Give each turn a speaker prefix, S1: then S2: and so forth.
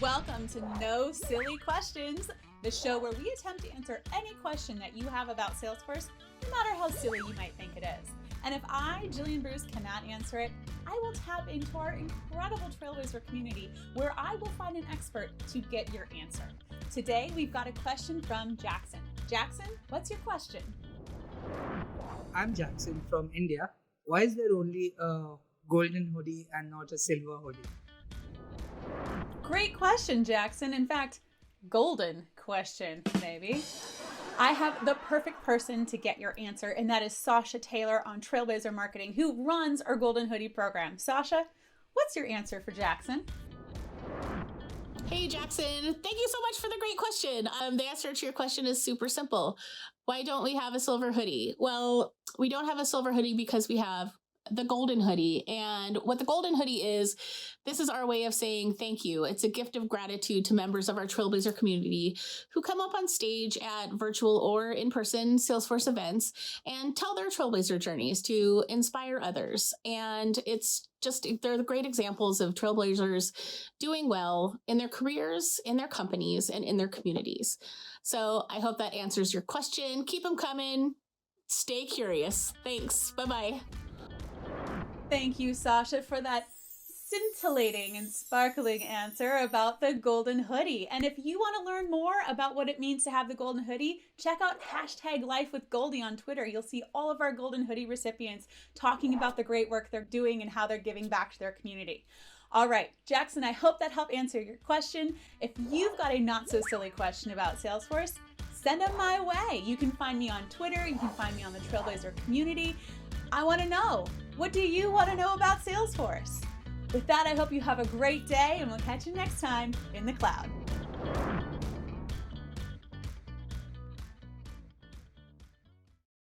S1: Welcome to No Silly Questions, the show where we attempt to answer any question that you have about Salesforce, no matter how silly you might think it is. And if I, Gillian Bruce, cannot answer it, I will tap into our incredible Trailblazer community where I will find an expert to get your answer. Today, we've got a question from Jakson. Jakson, what's your question?
S2: I'm Jakson from India. Why is there only a golden hoodie and not a silver hoodie?
S1: Great question, Jakson. In fact, golden question, maybe. I have the perfect person to get your answer, and that is Sasha Taylor on Trailblazer Marketing, who runs our Golden Hoodie program. Sasha, what's your answer for Jakson?
S3: Hey, Jakson. Thank you so much for the great question. The answer to your question is super simple. Why don't we have a silver hoodie? Well, we don't have a silver hoodie because we have the Golden Hoodie. And what the Golden Hoodie is, this is our way of saying thank you. It's a gift of gratitude to members of our Trailblazer community who come up on stage at virtual or in-person Salesforce events and tell their Trailblazer journeys to inspire others. And they're the great examples of Trailblazers doing well in their careers, in their companies, and in their communities. So I hope that answers your question. Keep them coming. Stay curious. Thanks. Bye-bye.
S1: Thank you, Sasha, for that scintillating and sparkling answer about the Golden Hoodie. And if you want to learn more about what it means to have the Golden Hoodie, check out #LifeWithGoldie on Twitter. You'll see all of our Golden Hoodie recipients talking about the great work they're doing and how they're giving back to their community. All right, Jakson, I hope that helped answer your question. If you've got a not-so-silly question about Salesforce, send them my way. You can find me on Twitter. You can find me on the Trailblazer community. I want to know, what do you want to know about Salesforce? With that, I hope you have a great day, and we'll catch you next time in the cloud.